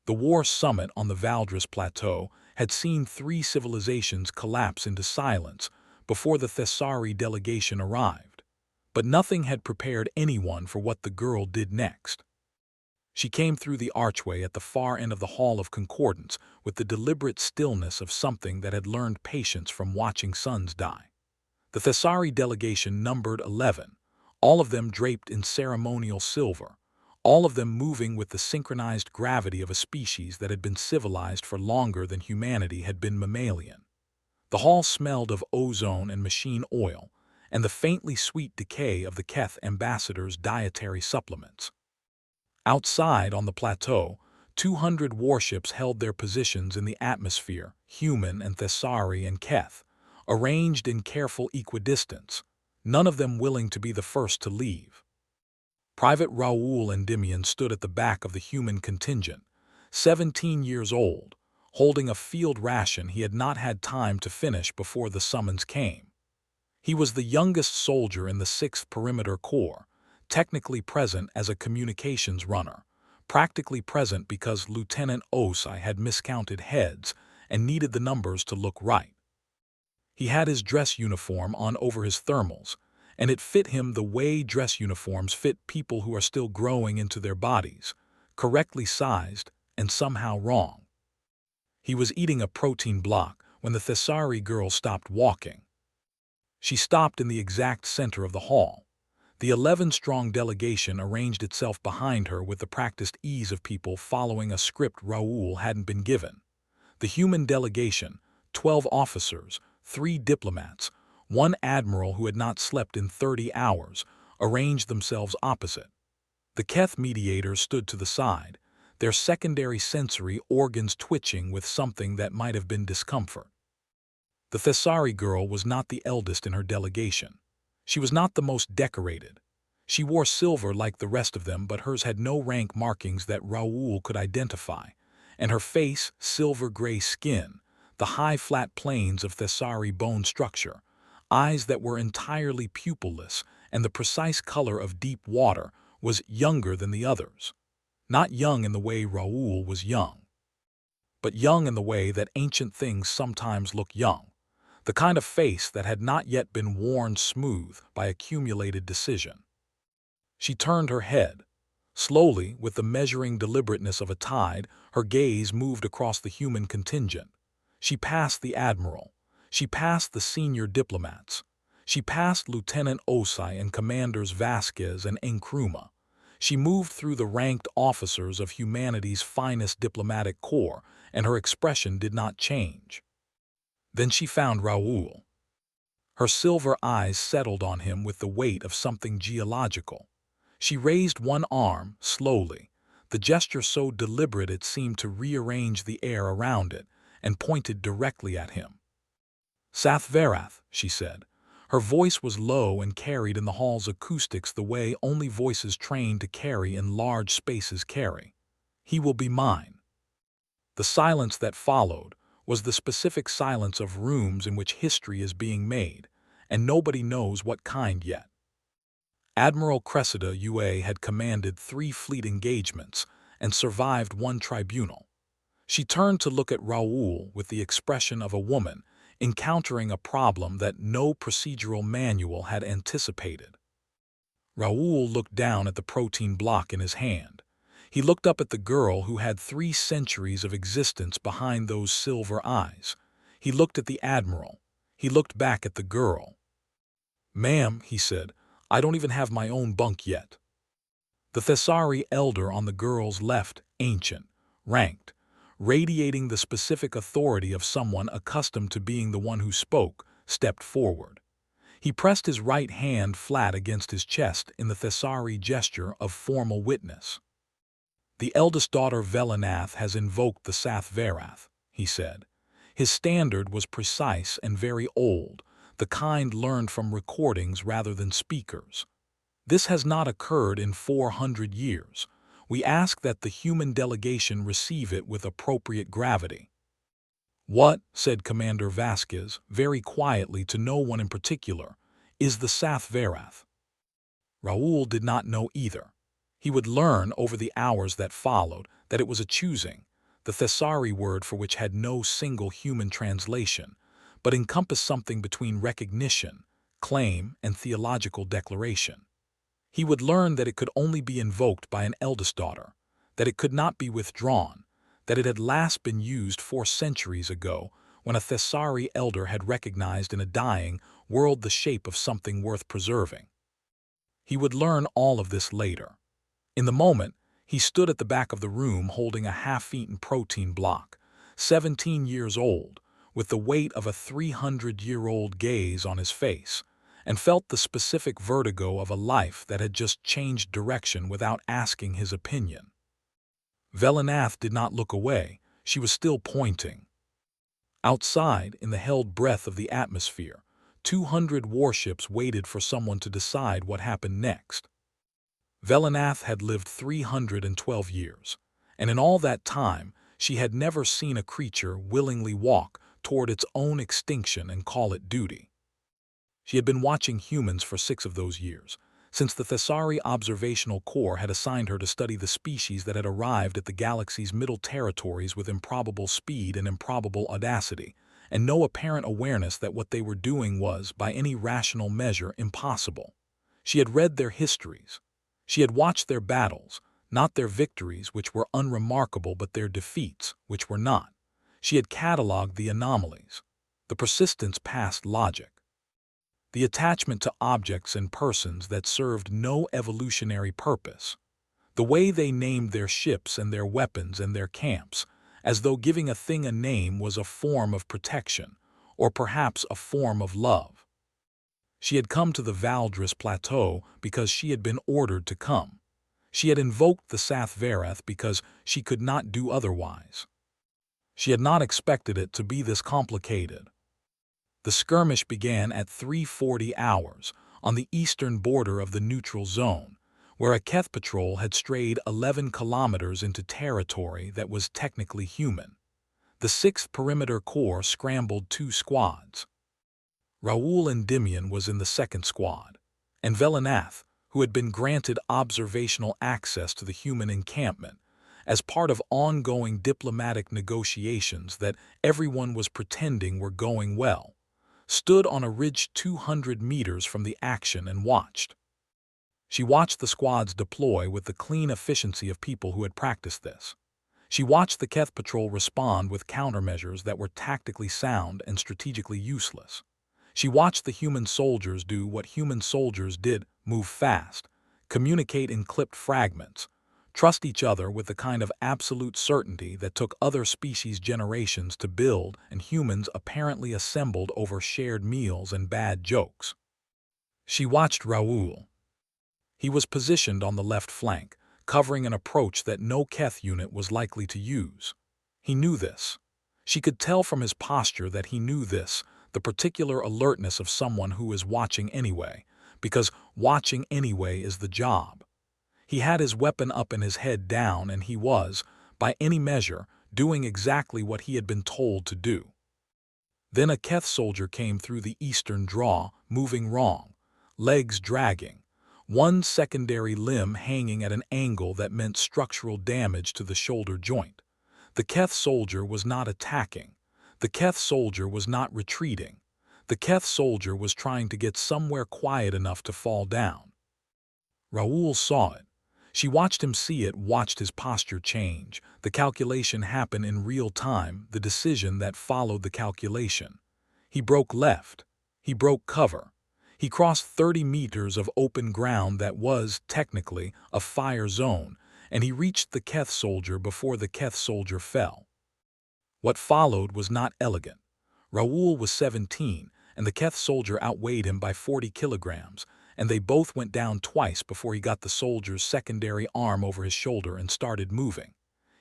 The war summit on the Valdris Plateau had seen 3 civilizations collapse into silence before the Thessari delegation arrived, but nothing had prepared anyone for what the girl did next. She came through the archway at the far end of the Hall of Concordance with the deliberate stillness of something that had learned patience from watching suns die. The Thessari delegation numbered 11, all of them draped in ceremonial silver, all of them moving with the synchronized gravity of a species that had been civilized for longer than humanity had been mammalian. The hall smelled of ozone and machine oil, and the faintly sweet decay of the Keth ambassador's dietary supplements. Outside on the plateau, 200 warships held their positions in the atmosphere, human and Thessari and Keth, arranged in careful equidistance, none of them willing to be the first to leave. Private Raoul Endymion stood at the back of the human contingent, 17 years old, holding a field ration he had not had time to finish before the summons came. He was the youngest soldier in the 6th Perimeter Corps, technically present as a communications runner, practically present because Lieutenant Osai had miscounted heads and needed the numbers to look right. He had his dress uniform on over his thermals, and it fit him the way dress uniforms fit people who are still growing into their bodies, correctly sized and somehow wrong. He was eating a protein block when the Thessari girl stopped walking. She stopped in the exact center of the hall. The 11-strong delegation arranged itself behind her with the practiced ease of people following a script Raoul hadn't been given. The human delegation, 12 officers, 3 diplomats, 1 admiral who had not slept in 30 hours, arranged themselves opposite. The Keth mediators stood to the side, their secondary sensory organs twitching with something that might have been discomfort. The Thessari girl was not the eldest in her delegation. She was not the most decorated. She wore silver like the rest of them, but hers had no rank markings that Raoul could identify, and her face, silver-gray skin, the high flat planes of Thessari bone structure, eyes that were entirely pupilless, and the precise color of deep water was younger than the others. Not young in the way Raoul was young, but young in the way that ancient things sometimes look young, the kind of face that had not yet been worn smooth by accumulated decision. She turned her head. Slowly, with the measuring deliberateness of a tide, her gaze moved across the human contingent. She passed the admiral. She passed the senior diplomats. She passed Lieutenant Osai and Commanders Vasquez and Nkrumah. She moved through the ranked officers of humanity's finest diplomatic corps, and her expression did not change. Then she found Raoul. Her silver eyes settled on him with the weight of something geological. She raised one arm, slowly, the gesture so deliberate it seemed to rearrange the air around it, and pointed directly at him. "Sathvarath," she said. Her voice was low and carried in the hall's acoustics the way only voices trained to carry in large spaces carry. "He will be mine." The silence that followed was the specific silence of rooms in which history is being made, and nobody knows what kind yet. Admiral Cressida UA had commanded 3 fleet engagements and survived 1 tribunal. She turned to look at Raoul with the expression of a woman encountering a problem that no procedural manual had anticipated. Raoul looked down at the protein block in his hand. He looked up at the girl who had 3 centuries of existence behind those silver eyes. He looked at the admiral. He looked back at the girl. "Ma'am," he said, "I don't even have my own bunk yet." The Thessari elder on the girl's left, ancient, ranked, radiating the specific authority of someone accustomed to being the one who spoke, stepped forward. He pressed his right hand flat against his chest in the Thessari gesture of formal witness. "The eldest daughter Velanath has invoked the Sathvarath," he said. His standard was precise and very old, the kind learned from recordings rather than speakers. "This has not occurred in 400 years. We ask that the human delegation receive it with appropriate gravity." "What," said Commander Vasquez, very quietly to no one in particular, "is the Sathvarath?" Raoul did not know either. He would learn over the hours that followed that it was a choosing, the Thessari word for which had no single human translation, but encompassed something between recognition, claim, and theological declaration. He would learn that it could only be invoked by an eldest daughter, that it could not be withdrawn, that it had last been used 4 centuries ago when a Thessari elder had recognized in a dying world the shape of something worth preserving. He would learn all of this later. In the moment, he stood at the back of the room holding a half-eaten protein block, 17 years old, with the weight of a 300-year-old gaze on his face, and felt the specific vertigo of a life that had just changed direction without asking his opinion. Velanath did not look away. She was still pointing. Outside, in the held breath of the atmosphere, 200 warships waited for someone to decide what happened next. Velanath had lived 312 years, and in all that time she had never seen a creature willingly walk toward its own extinction and call it duty. She had been watching humans for 6 of those years, since the Thessari Observational Corps had assigned her to study the species that had arrived at the galaxy's middle territories with improbable speed and improbable audacity, and no apparent awareness that what they were doing was, by any rational measure, impossible. She had read their histories. She had watched their battles, not their victories, which were unremarkable, but their defeats, which were not. She had catalogued the anomalies, the persistence past logic, the attachment to objects and persons that served no evolutionary purpose, the way they named their ships and their weapons and their camps, as though giving a thing a name was a form of protection, or perhaps a form of love. She had come to the Valdris Plateau because she had been ordered to come. She had invoked the Sath-Varath because she could not do otherwise. She had not expected it to be this complicated. The skirmish began at 3:40 hours on the eastern border of the neutral zone, where a Keth patrol had strayed 11 kilometers into territory that was technically human. The 6th Perimeter Corps scrambled 2 squads. Raoul Endymion was in the 2nd squad, and Velanath, who had been granted observational access to the human encampment, as part of ongoing diplomatic negotiations that everyone was pretending were going well, stood on a ridge 200 meters from the action and watched. She watched the squads deploy with the clean efficiency of people who had practiced this. She watched the Keth patrol respond with countermeasures that were tactically sound and strategically useless. She watched the human soldiers do what human soldiers did: move fast, communicate in clipped fragments, trust each other with the kind of absolute certainty that took other species generations to build, and humans apparently assembled over shared meals and bad jokes. She watched Raoul. He was positioned on the left flank, covering an approach that no Keth unit was likely to use. He knew this. She could tell from his posture that he knew this, the particular alertness of someone who is watching anyway, because watching anyway is the job. He had his weapon up and his head down, and he was, by any measure, doing exactly what he had been told to do. Then a Keth soldier came through the eastern draw, moving wrong, legs dragging, one secondary limb hanging at an angle that meant structural damage to the shoulder joint. The Keth soldier was not attacking. The Keth soldier was not retreating. The Keth soldier was trying to get somewhere quiet enough to fall down. Raoul saw it. She watched him see it, watched his posture change, the calculation happen in real time, the decision that followed the calculation. He broke left. He broke cover. He crossed 30 meters of open ground that was, technically, a fire zone, and he reached the Keth soldier before the Keth soldier fell. What followed was not elegant. Raoul was 17, and the Keth soldier outweighed him by 40 kilograms, and they both went down twice before he got the soldier's secondary arm over his shoulder and started moving.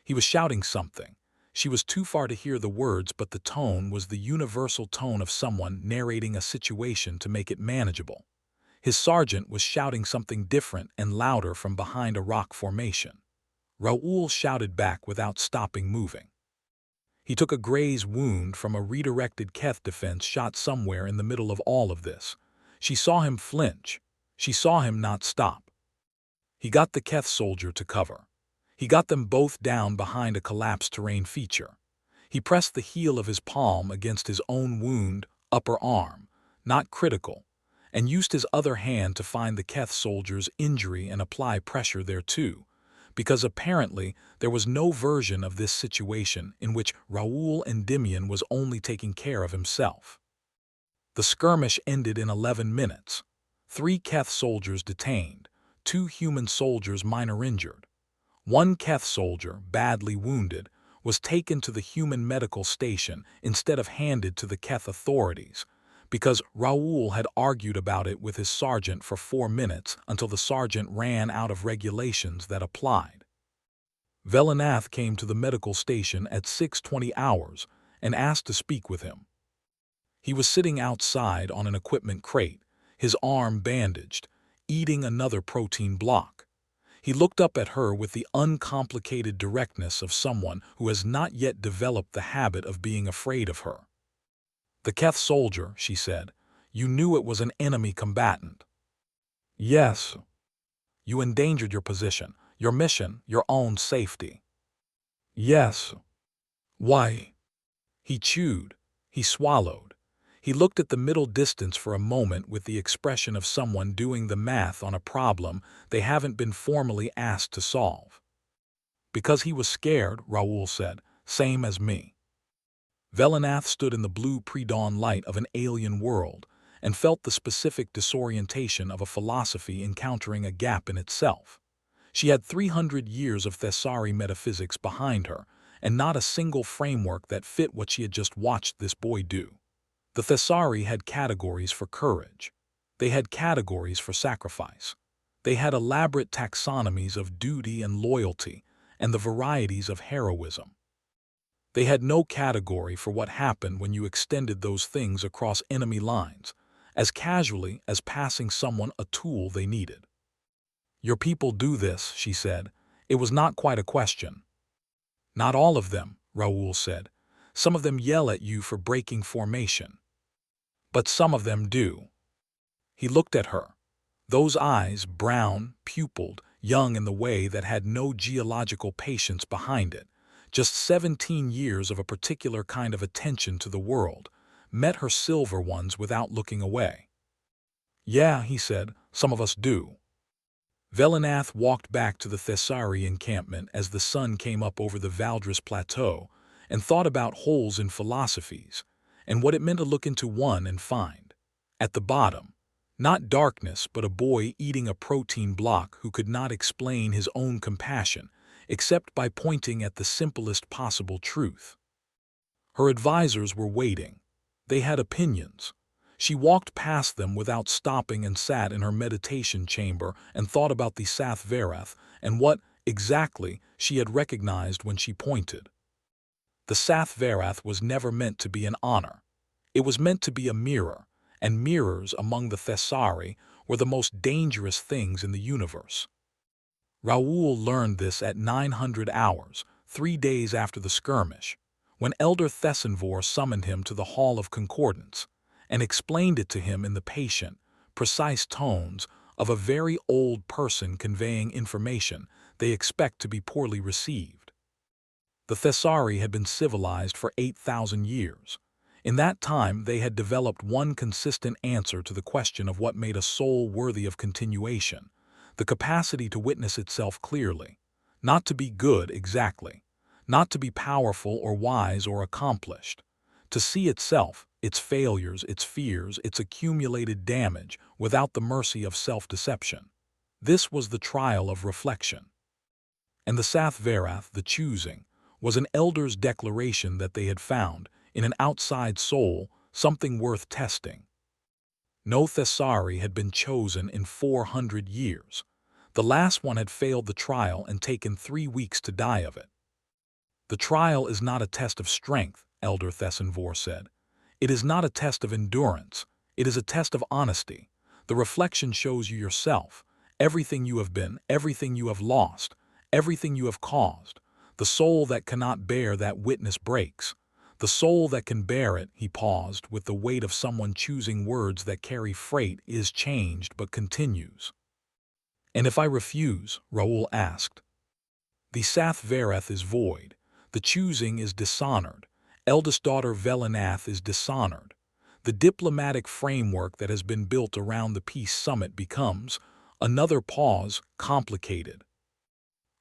He was shouting something. She was too far to hear the words, but the tone was the universal tone of someone narrating a situation to make it manageable. His sergeant was shouting something different and louder from behind a rock formation. Raoul shouted back without stopping moving. He took a graze wound from a redirected Keth defense shot somewhere in the middle of all of this. She saw him flinch. She saw him not stop. He got the Keth soldier to cover. He got them both down behind a collapsed terrain feature. He pressed the heel of his palm against his own wound, upper arm, not critical, and used his other hand to find the Keth soldier's injury and apply pressure thereto, because apparently there was no version of this situation in which Raoul Endymion was only taking care of himself. The skirmish ended in 11 minutes. 3 Keth soldiers detained, 2 human soldiers minor injured. One Keth soldier, badly wounded, was taken to the human medical station instead of handed to the Keth authorities, because Raoul had argued about it with his sergeant for 4 minutes until the sergeant ran out of regulations that applied. Velanath came to the medical station at 6:20 hours and asked to speak with him. He was sitting outside on an equipment crate, his arm bandaged, eating another protein block. He looked up at her with the uncomplicated directness of someone who has not yet developed the habit of being afraid of her. "The Keth soldier," she said. "You knew it was an enemy combatant." "Yes." "You endangered your position, your mission, your own safety." "Yes." "Why?" He chewed. He swallowed. He looked at the middle distance for a moment with the expression of someone doing the math on a problem they haven't been formally asked to solve. "Because he was scared," Raoul said. "Same as me." Velanath stood in the blue pre-dawn light of an alien world and felt the specific disorientation of a philosophy encountering a gap in itself. She had 300 years of Thessari metaphysics behind her, and not a single framework that fit what she had just watched this boy do. The Thessari had categories for courage. They had categories for sacrifice. They had elaborate taxonomies of duty and loyalty, and the varieties of heroism. They had no category for what happened when you extended those things across enemy lines, as casually as passing someone a tool they needed. "Your people do this," she said. It was not quite a question. "Not all of them," Raoul said. "Some of them yell at you for breaking formation. But some of them do." He looked at her. Those eyes, brown, pupilled, young in the way that had no geological patience behind it, just 17 years of a particular kind of attention to the world, met her silver ones without looking away. "Yeah," he said, "some of us do." Velanath walked back to the Thessari encampment as the sun came up over the Valdres Plateau and thought about holes in philosophies and what it meant to look into one and find, at the bottom, not darkness but a boy eating a protein block who could not explain his own compassion except by pointing at the simplest possible truth. Her advisors were waiting. They had opinions. She walked past them without stopping and sat in her meditation chamber and thought about the Sath Verath and what, exactly, she had recognized when she pointed. The Sath Verath was never meant to be an honor. It was meant to be a mirror, and mirrors among the Thessari were the most dangerous things in the universe. Raoul learned this at 900 hours, 3 days after the skirmish, when Elder Thessenvor summoned him to the Hall of Concordance and explained it to him in the patient, precise tones of a very old person conveying information they expect to be poorly received. The Thessari had been civilized for 8,000 years. In that time they had developed one consistent answer to the question of what made a soul worthy of continuation: the capacity to witness itself clearly, not to be good exactly, not to be powerful or wise or accomplished, to see itself, its failures, its fears, its accumulated damage without the mercy of self-deception. This was the trial of reflection. And the Sath Verath, the choosing, was an elder's declaration that they had found, in an outside soul, something worth testing. No Thessari had been chosen in 400 years. The last one had failed the trial and taken 3 weeks to die of it. "The trial is not a test of strength," Elder Thessenvor said. "It is not a test of endurance. It is a test of honesty. The reflection shows you yourself, everything you have been, everything you have lost, everything you have caused. The soul that cannot bear that witness breaks. The soul that can bear it," he paused, with the weight of someone choosing words that carry freight, "is changed but continues." "And if I refuse?" Raoul asked. The Sath Vereth is void. The choosing is dishonored. Eldest daughter Velanath is dishonored. The diplomatic framework that has been built around the peace summit becomes, another pause, complicated.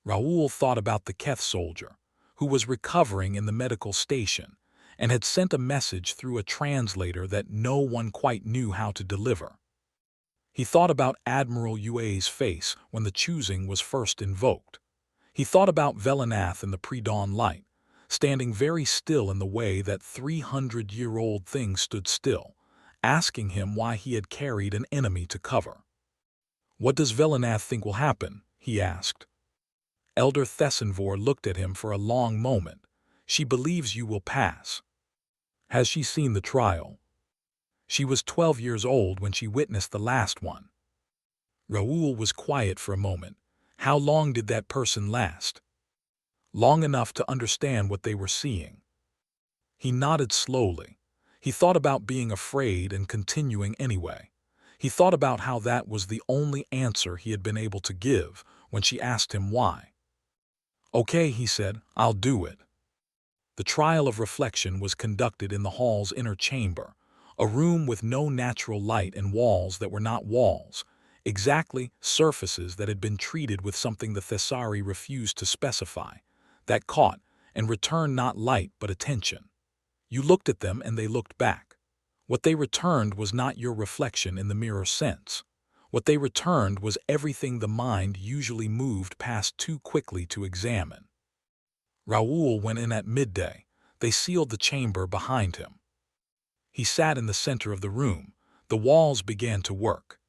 Raoul thought about the Keth soldier, who was recovering in the medical station, and had sent a message through a translator that no one quite knew how to deliver. He thought about Admiral Yue's face when the choosing was first invoked. He thought about Velanath in the pre-dawn light, standing very still in the way that 300-year-old thing stood still, asking him why he had carried an enemy to cover. "What does Velanath think will happen?" he asked. Elder Thessenvor looked at him for a long moment. "She believes you will pass." "Has she seen the trial?" "She was 12 years old when she witnessed the last one." Raoul was quiet for a moment. How long did that person last? Long enough to understand what they were seeing. He nodded slowly. He thought about being afraid and continuing anyway. He thought about how that was the only answer he had been able to give when she asked him why. "Okay," he said, "I'll do it." The trial of reflection was conducted in the hall's inner chamber, a room with no natural light and walls that were not walls, exactly surfaces that had been treated with something the Thessari refused to specify, that caught and returned not light but attention. You looked at them and they looked back. What they returned was not your reflection in the mirror sense. What they returned was everything the mind usually moved past too quickly to examine. Raoul went in at midday. They sealed the chamber behind him. He sat in the center of the room. The walls began to work.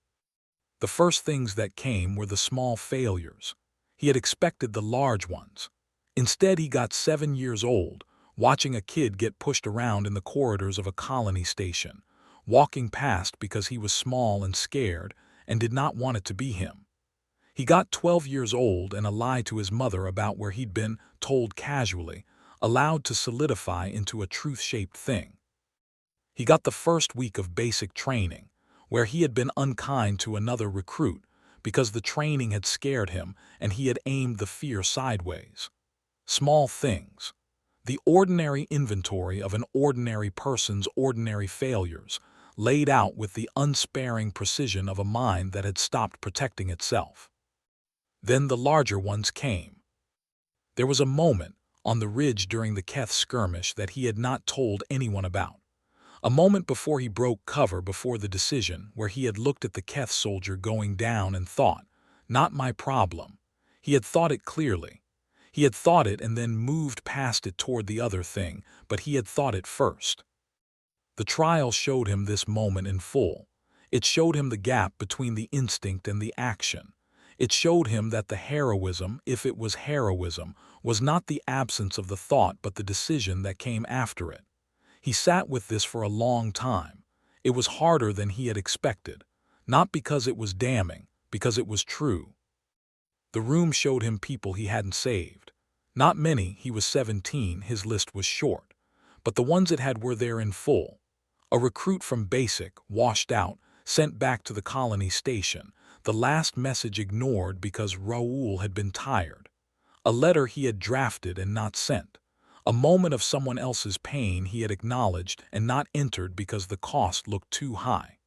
The first things that came were the small failures. He had expected the large ones. Instead, he got 7 years old, watching a kid get pushed around in the corridors of a colony station, walking past because he was small and scared and did not want it to be him. He got 12 years old and a lie to his mother about where he'd been, told casually, allowed to solidify into a truth-shaped thing. He got the first week of basic training, where he had been unkind to another recruit because the training had scared him and he had aimed the fear sideways. Small things. The ordinary inventory of an ordinary person's ordinary failures, laid out with the unsparing precision of a mind that had stopped protecting itself. Then the larger ones came. There was a moment on the ridge during the Keth skirmish that he had not told anyone about. A moment before he broke cover before the decision where he had looked at the Keth soldier going down and thought, "Not my problem." He had thought it clearly. He had thought it and then moved past it toward the other thing, but he had thought it first. The trial showed him this moment in full. It showed him the gap between the instinct and the action. It showed him that the heroism, if it was heroism, was not the absence of the thought but the decision that came after it. He sat with this for a long time. It was harder than he had expected, not because it was damning, because it was true. The room showed him people he hadn't saved. Not many, he was 17, his list was short. But the ones it had were there in full. A recruit from Basic, washed out, sent back to the colony station, the last message ignored because Raoul had been tired. A letter he had drafted and not sent. A moment of someone else's pain he had acknowledged and not entered because the cost looked too high.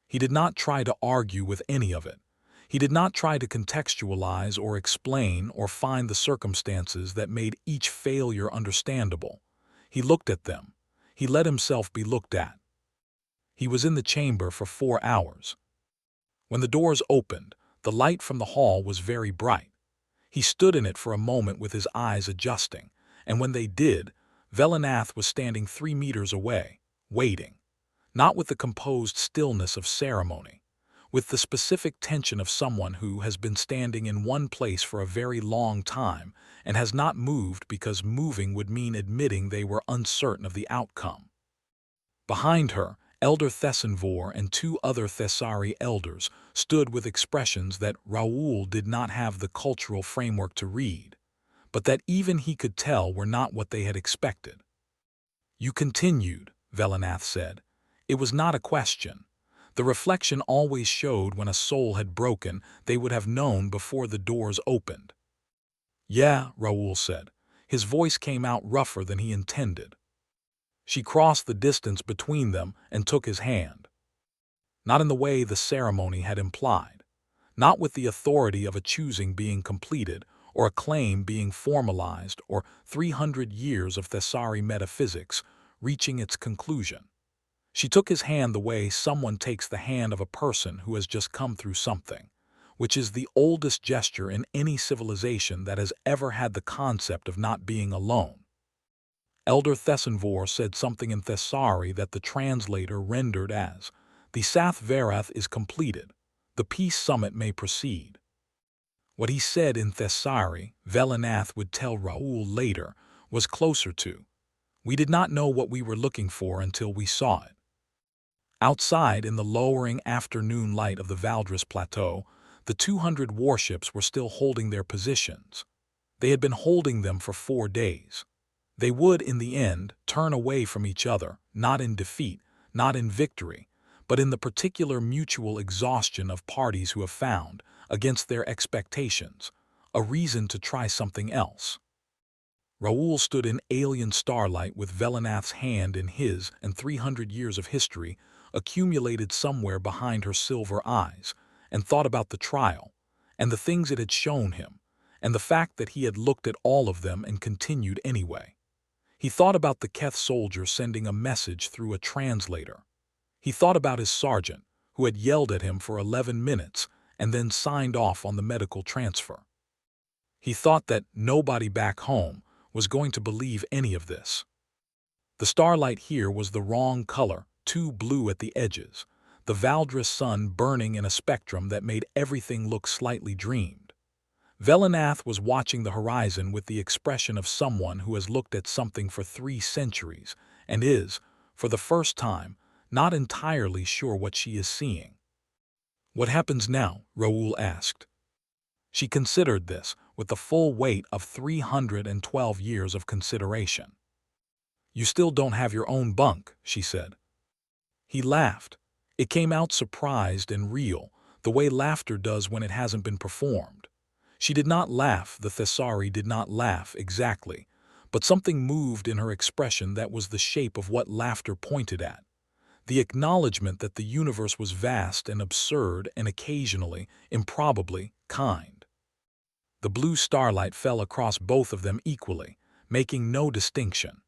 He did not try to argue with any of it. He did not try to contextualize or explain or find the circumstances that made each failure understandable. He looked at them. He let himself be looked at. He was in the chamber for 4 hours. When the doors opened, the light from the hall was very bright. He stood in it for a moment with his eyes adjusting, and when they did, Velanath was standing 3 meters away, waiting. Not with the composed stillness of ceremony, with the specific tension of someone who has been standing in one place for a very long time and has not moved because moving would mean admitting they were uncertain of the outcome. Behind her, Elder Thessenvor and 2 other Thessari elders stood with expressions that Raoul did not have the cultural framework to read, but that even he could tell were not what they had expected. "You continued," Velanath said. It was not a question. The reflection always showed when a soul had broken, they would have known before the doors opened. Yeah, Raoul said. His voice came out rougher than he intended. She crossed the distance between them and took his hand. Not in the way the ceremony had implied. Not with the authority of a choosing being completed, or a claim being formalized, or 300 years of Thessari metaphysics reaching its conclusion. She took his hand the way someone takes the hand of a person who has just come through something, which is the oldest gesture in any civilization that has ever had the concept of not being alone. Elder Thessenvor said something in Thessari that the translator rendered as, "The Sath Verath is completed. The peace summit may proceed." What he said in Thessari, Velanath would tell Raoul later, was closer to, "We did not know what we were looking for until we saw it." Outside, in the lowering afternoon light of the Valdres Plateau, the 200 warships were still holding their positions. They had been holding them for 4 days. They would, in the end, turn away from each other, not in defeat, not in victory, but in the particular mutual exhaustion of parties who have found, against their expectations, a reason to try something else. Raoul stood in alien starlight with Velanath's hand in his and 300 years of history accumulated somewhere behind her silver eyes, and thought about the trial, and the things it had shown him, and the fact that he had looked at all of them and continued anyway. He thought about the Keth soldier sending a message through a translator. He thought about his sergeant, who had yelled at him for 11 minutes and then signed off on the medical transfer. He thought that nobody back home was going to believe any of this. The starlight here was the wrong color, too blue at the edges, the Valdres sun burning in a spectrum that made everything look slightly dreamed. Velanath was watching the horizon with the expression of someone who has looked at something for 3 centuries and is, for the first time, not entirely sure what she is seeing. "What happens now?" Raoul asked. She considered this with the full weight of 312 years of consideration. "You still don't have your own bunk," she said. He laughed. It came out surprised and real, the way laughter does when it hasn't been performed. She did not laugh, the Thessari did not laugh exactly, but something moved in her expression that was the shape of what laughter pointed at. The acknowledgement that the universe was vast and absurd and occasionally, improbably, kind. The blue starlight fell across both of them equally, making no distinction.